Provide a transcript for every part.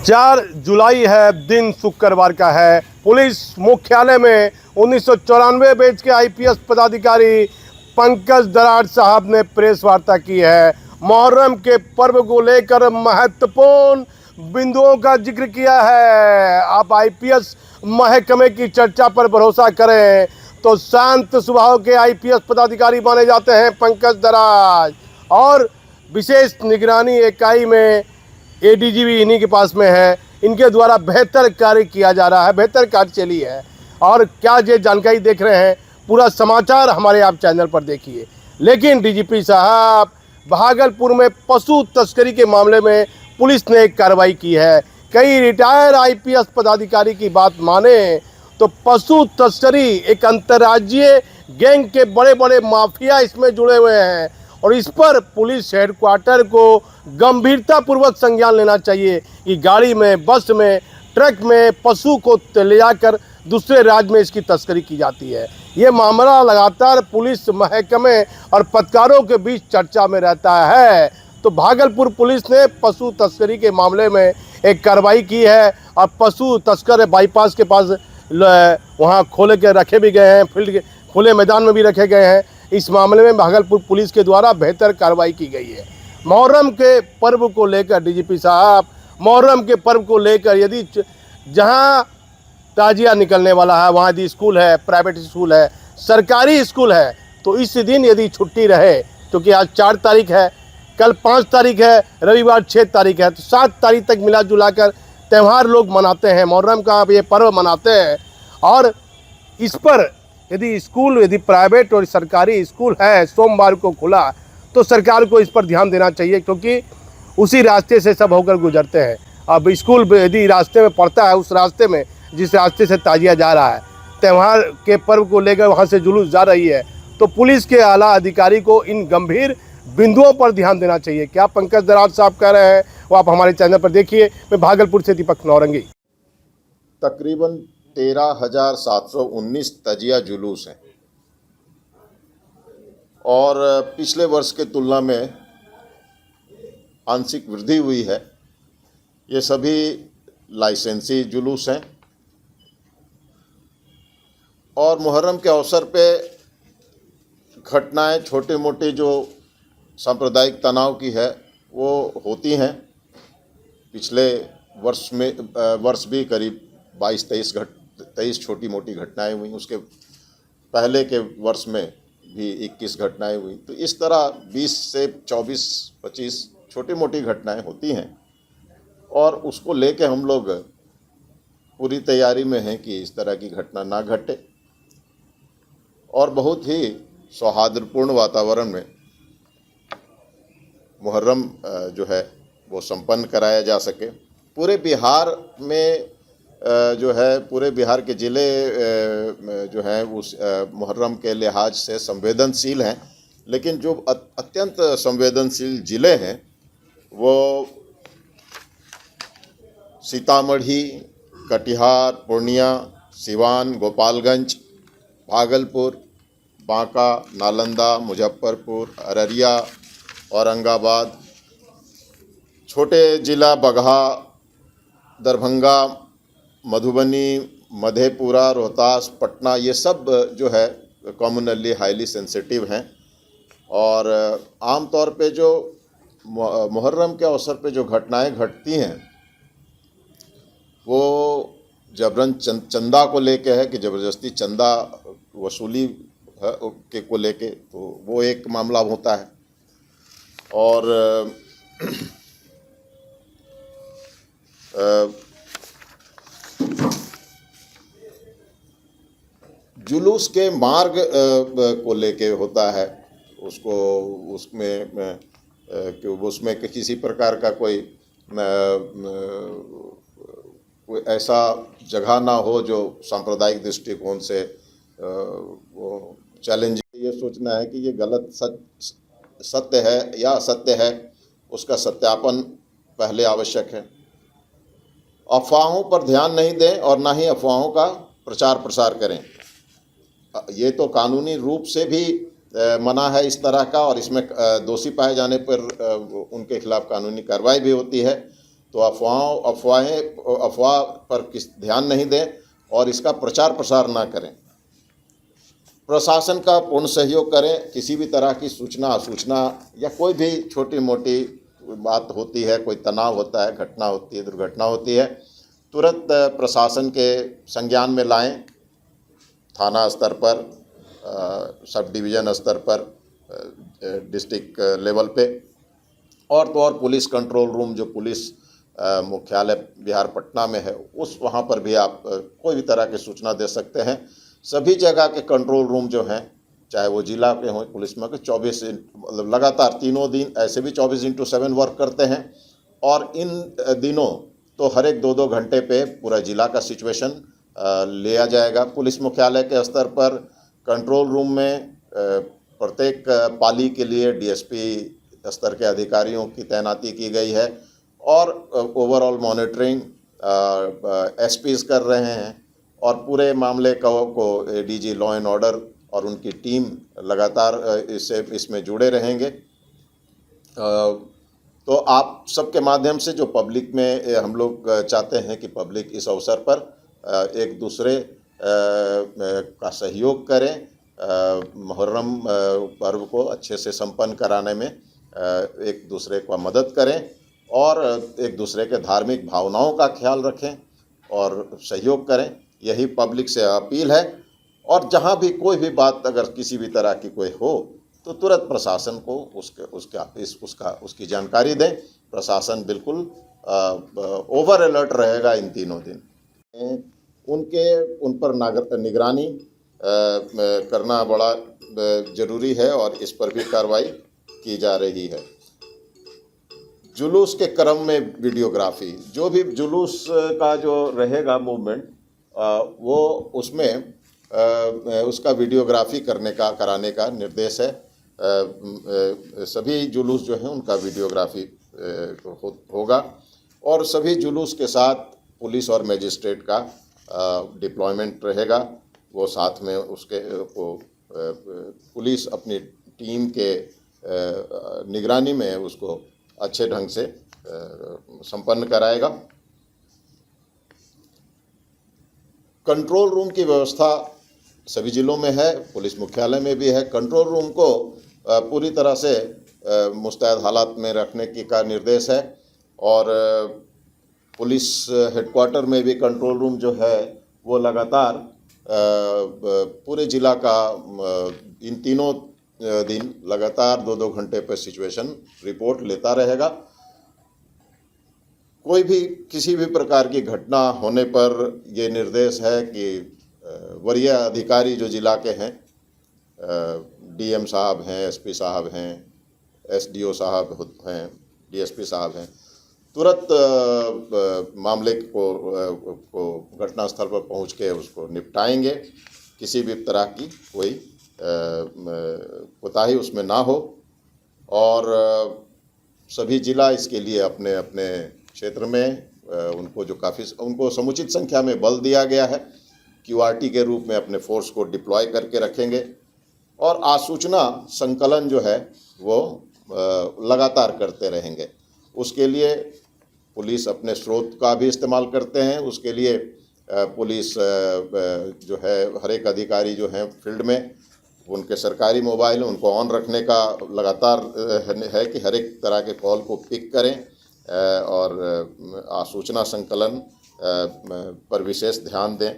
4 जुलाई है, दिन शुक्रवार का है। पुलिस मुख्यालय में 1994 बैच के आईपीएस पदाधिकारी पंकज दरार साहब ने प्रेस वार्ता की है। मुहर्रम के पर्व को लेकर महत्वपूर्ण बिंदुओं का जिक्र किया है। आप आईपीएस महकमे की चर्चा पर भरोसा करें तो शांत स्वभाव के आईपीएस पदाधिकारी माने जाते हैं पंकज दरार, और विशेष निगरानी इकाई में एडीजी भी इन्हीं के पास में है। इनके द्वारा बेहतर कार्य किया जा रहा है, बेहतर कार्यशैली है। और क्या ये जानकारी देख रहे हैं, पूरा समाचार हमारे आप चैनल पर देखिए। लेकिन डीजीपी साहब, भागलपुर में पशु तस्करी के मामले में पुलिस ने एक कार्रवाई की है। कई रिटायर आईपीएस पदाधिकारी की बात माने तो पशु तस्करी एक अंतर्राज्यीय गैंग के बड़े बड़े माफिया इसमें जुड़े हुए हैं, और इस पर पुलिस हेडक्वार्टर को गंभीरतापूर्वक संज्ञान लेना चाहिए कि गाड़ी में, बस में, ट्रक में पशु को ले जाकर दूसरे राज्य में इसकी तस्करी की जाती है। ये मामला लगातार पुलिस महकमे और पत्रकारों के बीच चर्चा में रहता है। तो भागलपुर पुलिस ने पशु तस्करी के मामले में एक कार्रवाई की है, और पशु तस्कर बाईपास के पास वहाँ खोले के रखे भी गए हैं, फील्ड के खुले मैदान में भी रखे गए हैं। इस मामले में भागलपुर पुलिस के द्वारा बेहतर कार्रवाई की गई है। मुहर्रम के पर्व को लेकर डीजीपी साहब, मुहर्रम के पर्व को लेकर यदि जहां ताजिया निकलने वाला है, वहां यदि स्कूल है, प्राइवेट स्कूल है, सरकारी स्कूल है, तो इस दिन यदि छुट्टी रहे, क्योंकि आज 4 तारीख है, कल 5 तारीख है, रविवार 6 तारीख है, तो 7 तारीख तक मिला जुलाकर त्यौहार लोग मनाते हैं, मुहर्रम का ये पर्व मनाते हैं। और इस पर यदि स्कूल, यदि प्राइवेट और सरकारी स्कूल है, सोमवार को खुला, तो सरकार को इस पर ध्यान देना चाहिए, क्योंकि उसी रास्ते से सब होकर गुजरते हैं। अब स्कूल यदि रास्ते में पड़ता है, उस रास्ते में जिस रास्ते से ताजिया जा रहा है, त्यौहार के पर्व को लेकर वहाँ से जुलूस जा रही है, तो पुलिस के आला अधिकारी को इन गंभीर बिंदुओं पर ध्यान देना चाहिए। क्या पंकज दरार साहब कह रहे हैं, वो आप हमारे चैनल पर देखिए। मैं भागलपुर से दीपक नौरंगी। तकरीबन 13,719 तजिया जुलूस हैं, और पिछले वर्ष के तुलना में आंशिक वृद्धि हुई है। ये सभी लाइसेंसी जुलूस हैं, और मुहर्रम के अवसर पे घटनाएं छोटी मोटी जो सांप्रदायिक तनाव की है वो होती हैं। पिछले वर्ष भी करीब 22-23 छोटी मोटी घटनाएं हुई। उसके पहले के वर्ष में भी 21 घटनाएं हुई। तो इस तरह 20 से 24-25 छोटी मोटी घटनाएं होती हैं, और उसको लेके हम लोग पूरी तैयारी में हैं कि इस तरह की घटना ना घटे, और बहुत ही सौहार्दपूर्ण वातावरण में मुहर्रम जो है वो संपन्न कराया जा सके। पूरे बिहार में जो है, पूरे बिहार के ज़िले जो हैं उस मुहर्रम के लिहाज से संवेदनशील हैं, लेकिन जो अत्यंत संवेदनशील ज़िले हैं वो सीतामढ़ी, कटिहार, पूर्णिया, सिवान, गोपालगंज, भागलपुर, बांका, नालंदा, मुजफ्फरपुर, अररिया, औरंगाबाद, छोटे ज़िला बगहा, दरभंगा, मधुबनी, मधेपुरा, रोहतास, पटना, ये सब जो है कॉमनली हाईली सेंसिटिव हैं। और आम तौर पे जो मुहर्रम के अवसर पे जो घटनाएं घटती हैं वो जबरन चंदा को लेके है, कि ज़बरदस्ती चंदा वसूली के को लेके, तो वो एक मामला होता है। और जुलूस के मार्ग को लेके होता है, उसमें किसी प्रकार का कोई ऐसा जगह ना हो जो सांप्रदायिक दृष्टिकोण से वो चैलेंज। ये सोचना है कि ये गलत सत्य है या असत्य है, उसका सत्यापन पहले आवश्यक है। अफवाहों पर ध्यान नहीं दें, और ना ही अफवाहों का प्रचार प्रसार करें। ये तो कानूनी रूप से भी मना है इस तरह का, और इसमें दोषी पाए जाने पर उनके खिलाफ कानूनी कार्रवाई भी होती है। तो अफवाह पर ध्यान नहीं दें और इसका प्रचार प्रसार ना करें। प्रशासन का पूर्ण सहयोग करें। किसी भी तरह की सूचना असूचना या कोई भी छोटी मोटी बात होती है, कोई तनाव होता है, घटना होती है, दुर्घटना होती है, तुरंत प्रशासन के संज्ञान में लाएं। थाना स्तर पर, सब डिवीज़न स्तर पर, डिस्ट्रिक्ट लेवल पे, और तो और पुलिस कंट्रोल रूम जो पुलिस मुख्यालय बिहार पटना में है, उस वहाँ पर भी आप कोई भी तरह की सूचना दे सकते हैं। सभी जगह के कंट्रोल रूम जो हैं, चाहे वो जिला के हों, पुलिस में के 24 मतलब लगातार तीनों दिन ऐसे भी 24/7 वर्क करते हैं। और इन दिनों तो हर एक 2-2 घंटे पे पूरा जिला का सिचुएशन लिया जाएगा। पुलिस मुख्यालय के स्तर पर कंट्रोल रूम में प्रत्येक पाली के लिए डीएसपी स्तर के अधिकारियों की तैनाती की गई है और ओवरऑल मॉनिटरिंग एसपीज कर रहे हैं और पूरे मामले को एडीजी लॉ एंड ऑर्डर और उनकी टीम लगातार इसमें जुड़े रहेंगे। तो आप सबके माध्यम से जो पब्लिक में हम लोग चाहते हैं कि पब्लिक इस अवसर पर एक दूसरे का सहयोग करें, मुहर्रम पर्व को अच्छे से संपन्न कराने में एक दूसरे को मदद करें और एक दूसरे के धार्मिक भावनाओं का ख्याल रखें और सहयोग करें। यही पब्लिक से अपील है। और जहाँ भी कोई भी बात अगर किसी भी तरह की कोई हो तो तुरंत प्रशासन को उसकी जानकारी दें। प्रशासन बिल्कुल ओवर अलर्ट रहेगा इन तीनों दिन। उन पर निगरानी करना बड़ा ज़रूरी है और इस पर भी कार्रवाई की जा रही है। जुलूस के क्रम में वीडियोग्राफी, जो भी जुलूस का जो रहेगा मूवमेंट, वो उसमें उसका वीडियोग्राफी कराने का निर्देश है। सभी जुलूस जो हैं उनका वीडियोग्राफी होगा और सभी जुलूस के साथ पुलिस और मजिस्ट्रेट का डिप्लॉयमेंट रहेगा। वो साथ में पुलिस अपनी टीम के निगरानी में उसको अच्छे ढंग से संपन्न कराएगा। कंट्रोल रूम की व्यवस्था सभी जिलों में है, पुलिस मुख्यालय में भी है। कंट्रोल रूम को पूरी तरह से मुस्तैद हालात में रखने का निर्देश है और पुलिस हेडक्वार्टर में भी कंट्रोल रूम जो है वो लगातार पूरे जिला का इन तीनों दिन लगातार 2-2 घंटे पर सिचुएशन रिपोर्ट लेता रहेगा। कोई भी किसी भी प्रकार की घटना होने पर ये निर्देश है कि वरीय अधिकारी जो जिला के हैं, डीएम साहब हैं, एसपी साहब हैं, एसडीओ साहब हैं, डीएसपी साहब हैं, तुरंत मामले को घटनास्थल पर पहुंच के उसको निपटाएंगे। किसी भी तरह की कोई कोताही उसमें ना हो और सभी जिला इसके लिए अपने अपने क्षेत्र में उनको समुचित संख्या में बल दिया गया है। क्यूआरटी के रूप में अपने फोर्स को डिप्लॉय करके रखेंगे और आसूचना संकलन जो है वो लगातार करते रहेंगे। उसके लिए पुलिस अपने स्रोत का भी इस्तेमाल करते हैं। उसके लिए पुलिस जो है हर एक अधिकारी जो हैं फील्ड में, उनके सरकारी मोबाइल उनको ऑन रखने का लगातार है कि हर एक तरह के कॉल को पिक करें और आसूचना संकलन पर विशेष ध्यान दें।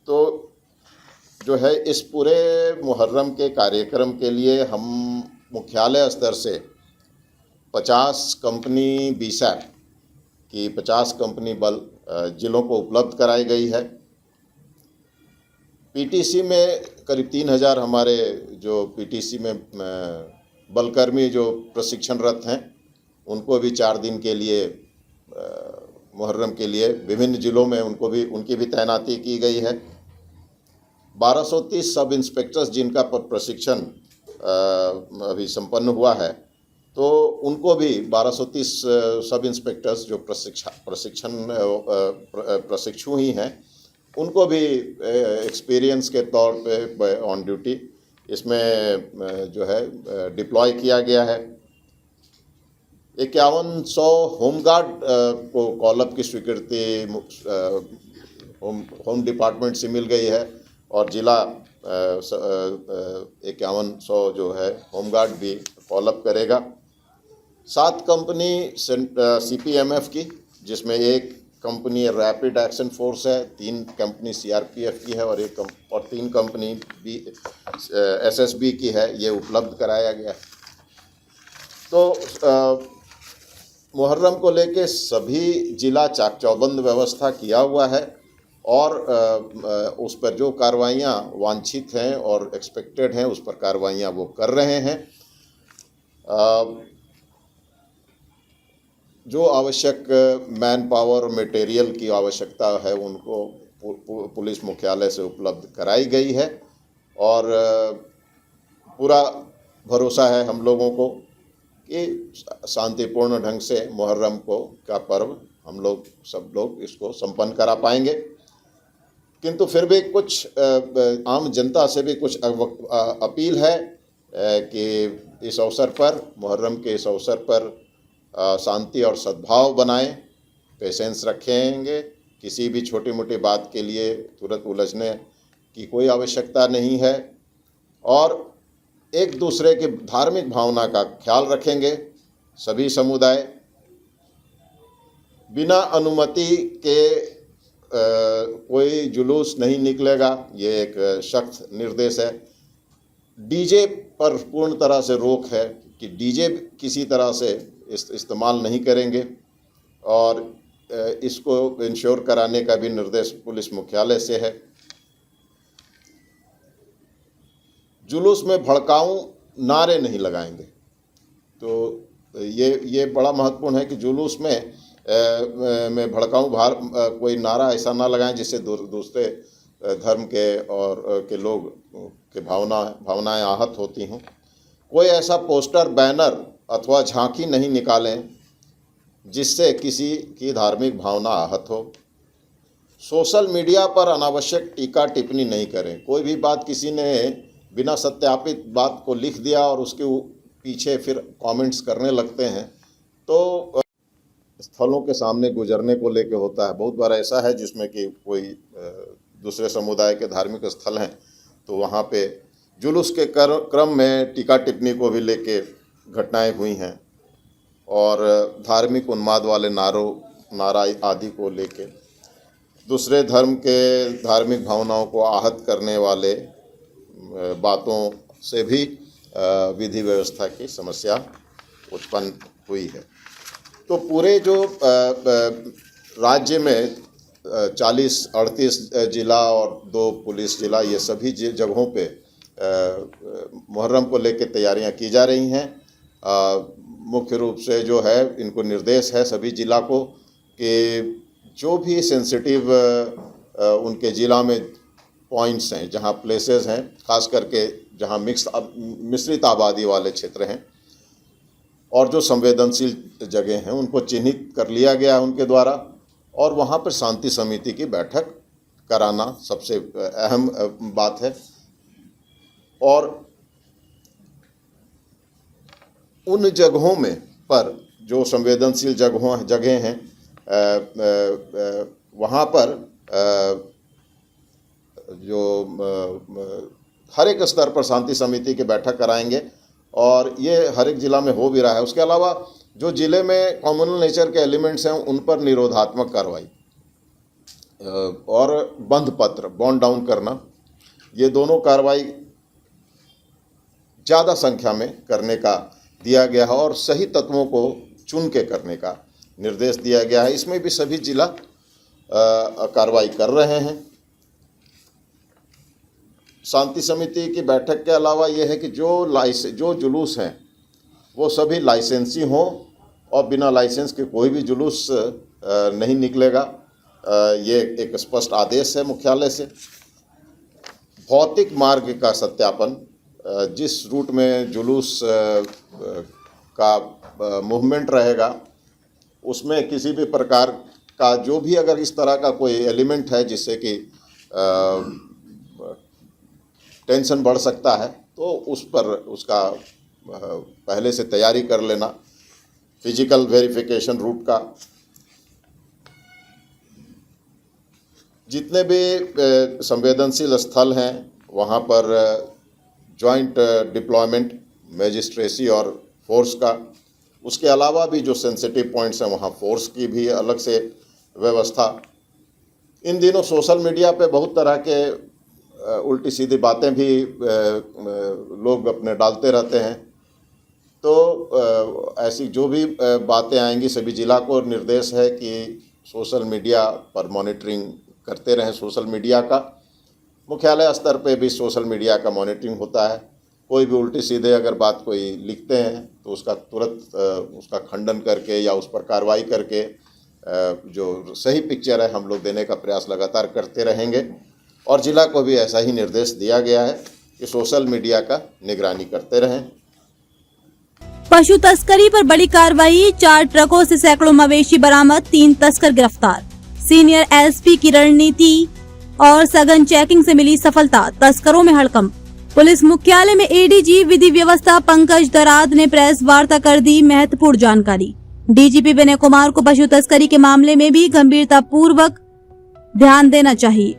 तो जो है इस पूरे मुहर्रम के कार्यक्रम के लिए हम मुख्यालय स्तर से 50 कंपनी बीसैप की 50 कंपनी बल जिलों को उपलब्ध कराई गई है। पीटीसी में करीब 3000 हमारे जो पीटीसी में बलकर्मी जो प्रशिक्षणरत हैं उनको भी 4 दिन के लिए मुहर्रम के लिए विभिन्न जिलों में उनकी भी तैनाती की गई है। 1230 सब इंस्पेक्टर्स जिनका प्रशिक्षण अभी संपन्न हुआ है, तो उनको भी 1230 सब इंस्पेक्टर्स जो प्रशिक्षु ही हैं, उनको भी एक्सपीरियंस के तौर पे ऑन ड्यूटी इसमें जो है डिप्लॉय किया गया है। 5100 होमगार्ड को कॉलअप की स्वीकृति होम डिपार्टमेंट से मिल गई है और जिला 5100 जो है होमगार्ड भी कॉलअप करेगा। 7 कंपनी CPMF की, जिसमें एक कंपनी रैपिड एक्शन फोर्स है, 3 कंपनी CRPF की है और 3 कंपनी SSB की है, ये उपलब्ध कराया गया। तो मुहर्रम को लेके सभी जिला चाक चौबंद व्यवस्था किया हुआ है और उस पर जो कार्रवाइयाँ वांछित हैं और एक्सपेक्टेड हैं उस पर कार्रवाइयाँ वो कर रहे हैं। जो आवश्यक मैन पावर मटेरियल की आवश्यकता है उनको पुलिस मुख्यालय से उपलब्ध कराई गई है और पूरा भरोसा है हम लोगों को कि शांतिपूर्ण ढंग से मुहर्रम का पर्व हम लोग सब लोग इसको संपन्न करा पाएंगे। किंतु फिर भी कुछ आम जनता से भी कुछ अपील है कि इस अवसर पर, मुहर्रम के इस अवसर पर शांति और सद्भाव बनाएं, पेशेंस रखेंगे। किसी भी छोटी मोटी बात के लिए तुरंत उलझने की कोई आवश्यकता नहीं है और एक दूसरे की धार्मिक भावना का ख्याल रखेंगे। सभी समुदाय बिना अनुमति के कोई जुलूस नहीं निकलेगा, ये एक सख्त निर्देश है। डीजे पर पूर्ण तरह से रोक है कि डीजे किसी तरह से इस्तेमाल नहीं करेंगे और इसको इंश्योर कराने का भी निर्देश पुलिस मुख्यालय से है। जुलूस में भड़काऊ नारे नहीं लगाएंगे, तो ये बड़ा महत्वपूर्ण है कि जुलूस में भड़काऊ कोई नारा ऐसा ना लगाएं जिससे दूसरे धर्म के और के लोग के भावनाएं आहत होती हों। कोई ऐसा पोस्टर, बैनर अथवा झांकी नहीं निकालें जिससे किसी की धार्मिक भावना आहत हो। सोशल मीडिया पर अनावश्यक टीका टिप्पणी नहीं करें। कोई भी बात किसी ने बिना सत्यापित बात को लिख दिया और उसके पीछे फिर कमेंट्स करने लगते हैं, तो स्थलों के सामने गुजरने को लेके होता है। बहुत बार ऐसा है जिसमें कि कोई दूसरे समुदाय के धार्मिक स्थल हैं तो वहाँ पे जुलूस के क्रम में टीका टिप्पणी को भी लेके घटनाएं हुई हैं और धार्मिक उन्माद वाले नारा आदि को लेके दूसरे धर्म के धार्मिक भावनाओं को आहत करने वाले बातों से भी विधि व्यवस्था की समस्या उत्पन्न हुई है। तो पूरे जो राज्य में 38 जिला और 2 पुलिस जिला, ये सभी जगहों पे मुहर्रम को लेकर तैयारियां की जा रही हैं। मुख्य रूप से जो है इनको निर्देश है सभी जिला को कि जो भी सेंसिटिव उनके ज़िला में पॉइंट्स हैं, जहां प्लेसेस हैं, खास करके जहां मिश्रित आबादी वाले क्षेत्र हैं और जो संवेदनशील जगह हैं, उनको चिन्हित कर लिया गया है उनके द्वारा और वहां पर शांति समिति की बैठक कराना सबसे अहम बात है। और उन जगहों में पर जो संवेदनशील जगह हैं वहाँ पर जो हर एक स्तर पर शांति समिति की बैठक कराएंगे और ये हर एक ज़िला में हो भी रहा है। उसके अलावा जो ज़िले में कॉम्युनल नेचर के एलिमेंट्स हैं उन पर निरोधात्मक कार्रवाई और बंध पत्र, बॉन्ड डाउन करना, ये दोनों कार्रवाई ज़्यादा संख्या में करने का दिया गया है और सही तत्वों को चुन के करने का निर्देश दिया गया है। इसमें भी सभी जिला कार्रवाई कर रहे हैं। शांति समिति की बैठक के अलावा यह है कि जो जुलूस हैं वो सभी लाइसेंसी हों और बिना लाइसेंस के कोई भी जुलूस नहीं निकलेगा। ये एक स्पष्ट आदेश है मुख्यालय से। भौतिक मार्ग का सत्यापन, जिस रूट में जुलूस का मूवमेंट रहेगा उसमें किसी भी प्रकार का जो भी अगर इस तरह का कोई एलिमेंट है जिससे कि टेंशन बढ़ सकता है तो उस पर उसका पहले से तैयारी कर लेना। फिजिकल वेरिफिकेशन रूट का, जितने भी संवेदनशील स्थल हैं वहाँ पर जॉइंट डिप्लॉयमेंट मैजिस्ट्रेसी और फोर्स का, उसके अलावा भी जो सेंसिटिव पॉइंट्स हैं वहाँ फोर्स की भी अलग से व्यवस्था। इन दिनों सोशल मीडिया पे बहुत तरह के उल्टी सीधी बातें भी लोग अपने डालते रहते हैं, तो ऐसी जो भी बातें आएंगी सभी जिला को निर्देश है कि सोशल मीडिया पर मॉनिटरिंग करते रहें। सोशल मीडिया का मुख्यालय स्तर पे भी सोशल मीडिया का मॉनिटरिंग होता है। कोई भी उल्टी सीधे अगर बात कोई लिखते हैं तो उसका तुरंत उसका खंडन करके या उस पर कार्रवाई करके जो सही पिक्चर है हम लोग देने का प्रयास लगातार करते रहेंगे। और जिला को भी ऐसा ही निर्देश दिया गया है कि सोशल मीडिया का निगरानी करते रहें। पशु तस्करी पर बड़ी कार्रवाई, 4 ट्रकों से सैकड़ों मवेशी बरामद, 3 तस्कर गिरफ्तार। सीनियर एसपी की रणनीति और सघन चेकिंग से मिली सफलता, तस्करों में हड़कंप। पुलिस मुख्यालय में एडीजी विधि व्यवस्था पंकज दराद ने प्रेस वार्ता कर दी महत्वपूर्ण जानकारी। डीजीपी विनय कुमार को पशु तस्करी के मामले में भी गंभीरता पूर्वक ध्यान देना चाहिए,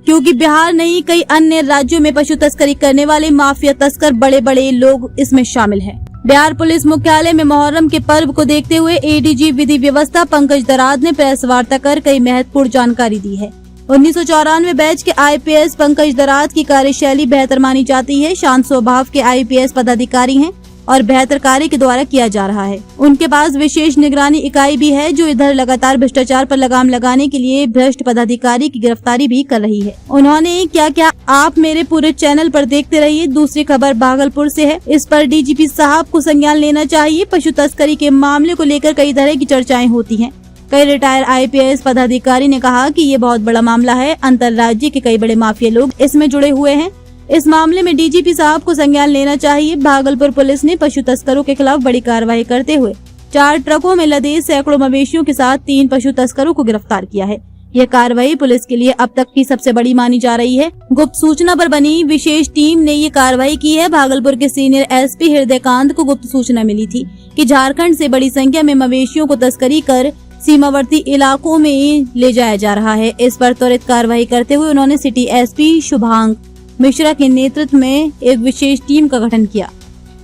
क्योंकि बिहार नहीं कई अन्य राज्यों में पशु तस्करी करने वाले माफिया तस्कर बड़े बड़े लोग इसमें शामिल हैं। बिहार पुलिस मुख्यालय में मुहर्रम के पर्व को देखते हुए एडीजी विधि व्यवस्था पंकज दराद ने प्रेस वार्ता कर कई महत्वपूर्ण जानकारी दी है। 1994 बैच के आईपीएस पंकज दराद की कार्यशैली बेहतर मानी जाती है। शांत स्वभाव के आईपीएस पदाधिकारी हैं और बेहतर कार्य के द्वारा किया जा रहा है। उनके पास विशेष निगरानी इकाई भी है जो इधर लगातार भ्रष्टाचार पर लगाम लगाने के लिए भ्रष्ट पदाधिकारी की गिरफ्तारी भी कर रही है। उन्होंने क्या क्या आप मेरे पूरे चैनल पर देखते रहिए। दूसरी खबर भागलपुर से है, इस पर डीजीपी साहब को संज्ञान लेना चाहिए। पशु तस्करी के मामले को लेकर कई तरह की चर्चाएं होती हैं। कई रिटायर आईपीएस पदाधिकारी ने कहा कि ये बहुत बड़ा मामला है, अंतर्राज्यीय के कई बड़े माफिया लोग इसमें जुड़े हुए हैं। इस मामले में डीजीपी साहब को संज्ञान लेना चाहिए। भागलपुर पुलिस ने पशु तस्करों के खिलाफ बड़ी कार्रवाई करते हुए 4 ट्रकों में लदे सैकड़ों मवेशियों के साथ 3 पशु तस्करों को गिरफ्तार किया है। यह कार्रवाई पुलिस के लिए अब तक की सबसे बड़ी मानी जा रही है। गुप्त सूचना पर बनी विशेष टीम ने ये कार्रवाई की है। भागलपुर के सीनियर एसपी हृदयकांत को गुप्त सूचना मिली थी कि झारखंड से बड़ी संख्या में मवेशियों को तस्करी कर सीमावर्ती इलाकों में ले जाया जा रहा है। इस पर त्वरित कार्रवाई करते हुए उन्होंने सिटी एसपी शुभांग मिश्रा के नेतृत्व में एक विशेष टीम का गठन किया।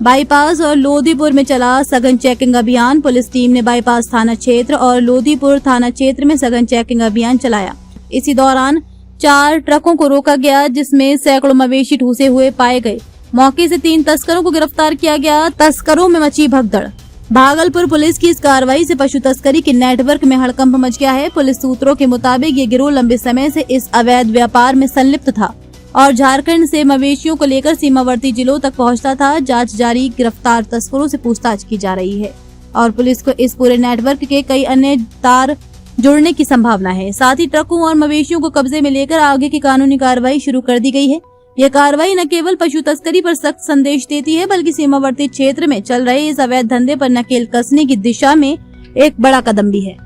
बाईपास और लोधीपुर में चला सघन चेकिंग अभियान। पुलिस टीम ने बाईपास थाना क्षेत्र और लोधीपुर थाना क्षेत्र में सघन चेकिंग अभियान चलाया। इसी दौरान 4 ट्रकों को रोका गया, जिसमें सैकड़ों मवेशी ठूसे हुए पाए गए। मौके से 3 तस्करों को गिरफ्तार किया गया। तस्करों में मची भगदड़। भागलपुर पुलिस की इस कार्रवाई से पशु तस्करी के नेटवर्क में हड़कंप मच गया है। पुलिस सूत्रों के मुताबिक ये गिरोह लंबे समय से इस अवैध व्यापार में संलिप्त था और झारखंड से मवेशियों को लेकर सीमावर्ती जिलों तक पहुंचता था। जांच जारी, गिरफ्तार तस्करों से पूछताछ की जा रही है और पुलिस को इस पूरे नेटवर्क के कई अन्य तार जुड़ने की संभावना है। साथ ही ट्रकों और मवेशियों को कब्जे में लेकर आगे की कानूनी कार्रवाई शुरू कर दी गई है। यह कार्रवाई न केवल पशु तस्करी पर सख्त संदेश देती है, बल्कि सीमावर्ती क्षेत्र में चल रहे इस अवैध धंधे पर नकेल कसने की दिशा में एक बड़ा कदम भी है।